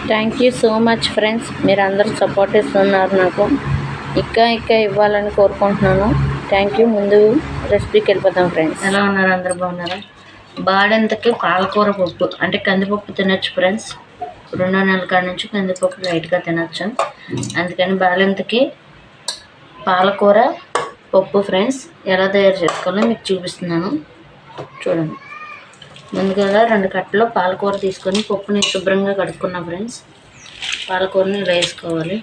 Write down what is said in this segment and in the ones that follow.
Thank you so much friends, మీరు అందరూ support ఇస్తున్నారు. నాకు ఇంకా ఇవ్వాలని కోరుకుంటున్నాను. Thank you. ముందు రెసిపీకి వెళ్ళిపోతాం ఫ్రెండ్స్. ఎలా ఉన్నారు? అందరు బాగున్నారా? బాడెంతకి పాలకూర పప్పు అంటే కందిపప్పు తినొచ్చు ఫ్రెండ్స్. 2 నెలల కాడ నుంచి కందిపప్పు లైట్గా తినొచ్చు. అందుకని బాలెంతకి పాలకూర పప్పు ఫ్రెండ్స్ ఎలా తయారు చేసుకోవాలో మీకు చూపిస్తున్నాను. చూడండి. ముందుగా 2 కట్టలు పాలకూర తీసుకొని పప్పుని శుభ్రంగా కడుక్కున్నాం ఫ్రెండ్స్. పాలకూరని ఇలా వేసుకోవాలి.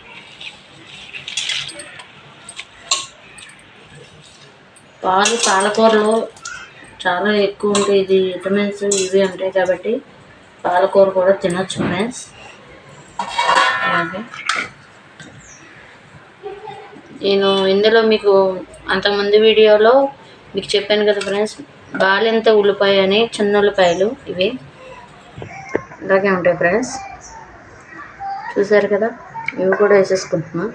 పాలకూరలో చాలా ఎక్కువ ఉంటాయి, ఇది విటమిన్స్ ఇవి ఉంటాయి కాబట్టి పాలకూర కూడా తినొచ్చు ఫ్రెండ్స్. అలాగే నేను ఇందులో మీకు అంతకుముందు వీడియోలో మీకు చెప్పాను కదా ఫ్రెండ్స్, బాలెంత ఉల్లిపాయ అని చిన్న ఉల్లిపాయలు ఇవి ఇలాగే ఉంటాయి ఫ్రెండ్స్. చూసారు కదా, ఇవి కూడా వేసేసుకుంటున్నాను.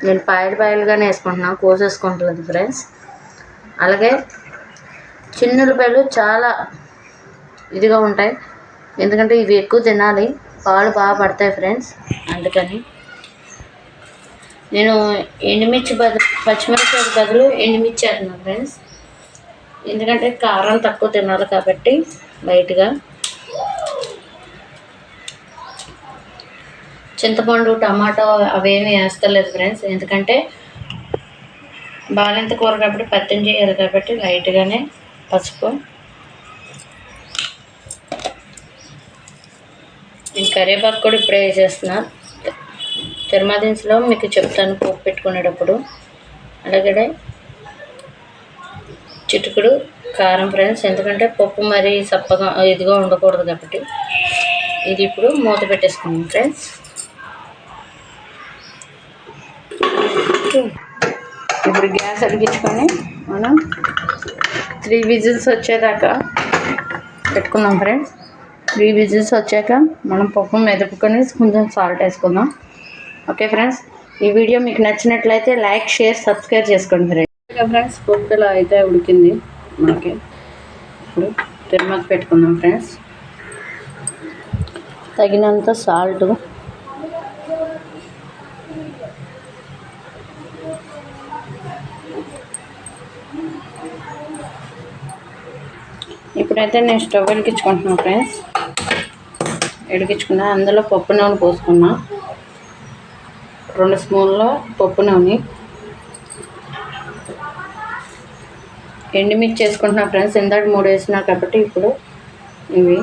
నేను పాయలుగానే వేసుకుంటున్నాను, కోసేసుకుంటలేదు ఫ్రెండ్స్. అలాగే చిన్న ఉల్లిపాయలు చాలా ఇదిగా ఉంటాయి, ఎందుకంటే ఇవి ఎక్కువ తినాలి, పాలు బాగా పడతాయి ఫ్రెండ్స్. అందుకని నేను పచ్చిమిరపకాయల బదులు ఎండుమిర్చి వేస్తున్నాను ఫ్రెండ్స్. ఎందుకంటే కారం తక్కువ తినాలి కాబట్టి లైట్గా. చింతపండు టమాటో అవేమీ వేస్తలేదు ఫ్రెండ్స్, ఎందుకంటే బాలెంత కూర కాబట్టి పత్యం చేయాలి కాబట్టి లైట్గానే పసుపు. నేను కరివేపాకు కూడా ఇప్పుడే వేసేస్తున్నా. తిరుమదిన్స్లో మీకు చెప్తాను పోపు పెట్టుకునేటప్పుడు. అలాగే చిటుకుడు కారం ఫ్రెండ్స్, ఎందుకంటే పప్పు మరీ సప్పగా ఇదిగా ఉండకూడదు కాబట్టి. ఇది ఇప్పుడు మూత పెట్టేసుకున్నాం ఫ్రెండ్స్. ఇప్పుడు గ్యాస్ అడిగించుకొని మనం 3 విజిల్స్ వచ్చేదాకా పెట్టుకుందాం ఫ్రెండ్స్. 3 విజిల్స్ వచ్చాక మనం పప్పు మెదుపుకొని కొంచెం సాల్ట్ వేసుకుందాం. ఓకే ఫ్రెండ్స్, ఈ వీడియో మీకు నచ్చినట్లయితే లైక్, షేర్, సబ్స్క్రైబ్ చేసుకోండి ఫ్రెండ్స్. ఫ్రెండ్స్ పప్పు ఇలా అయితే ఉడికింది మనకి. ఇప్పుడు తిరుమతి పెట్టుకుందాం ఫ్రెండ్స్. తగినంత సాల్ట్, ఇప్పుడైతే నేను స్టవ్ వెలిగించుకుంటున్నాను ఫ్రెండ్స్. వెలిగించుకున్నా, అందులో పప్పు నూనె పోసుకున్నా. 2 స్పూన్ల పప్పు నూనె. ఎండుమిర్చి వేసుకుంటున్నా ఫ్రెండ్స్, ఇందాక 3 వేసినా కాబట్టి ఇప్పుడు ఇవి.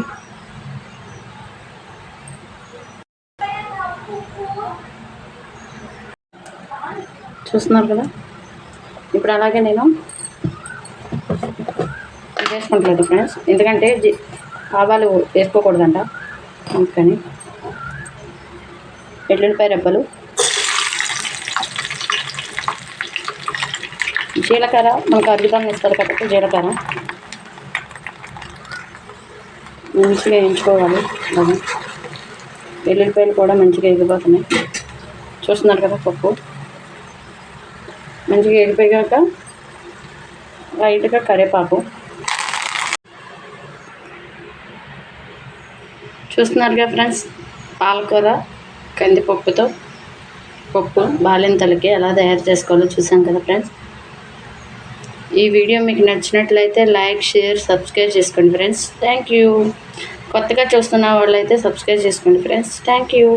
చూస్తున్నారు కదా, ఇప్పుడు అలాగే నేను వేసుకుంటలేదు ఫ్రెండ్స్, ఎందుకంటే ఆవాలు వేసుకోకూడదంట. అందుకని ఎల్లుల్లిపాయ రెబ్బలు, జీలకర్ర మనకు అరుగుదల ఇస్తారు కాబట్టి జీలకర్ర మంచిగా వేయించుకోవాలి. అది వెల్లుల్లిపాయలు కూడా మంచిగా ఎగిపోతున్నాయి. చూస్తున్నారు కదా, పప్పు మంచిగా ఎగిపోయాక లైట్గా కరివేపాకు. చూస్తున్నారు కదా ఫ్రెండ్స్, పాలకూర కందిపప్పుతో పప్పు బాలెంతలకి ఎలా తయారు చేసుకోవాలో చూసాం కదా ఫ్రెండ్స్. ఈ వీడియో మీకు నచ్చినట్లయితే లైక్, షేర్, సబ్స్క్రైబ్ చేసుకోండి ఫ్రెండ్స్. Thank you. కొత్తగా చూస్తున్న వాళ్ళైతే సబ్స్క్రైబ్ చేసుకోండి ఫ్రెండ్స్. Thank you.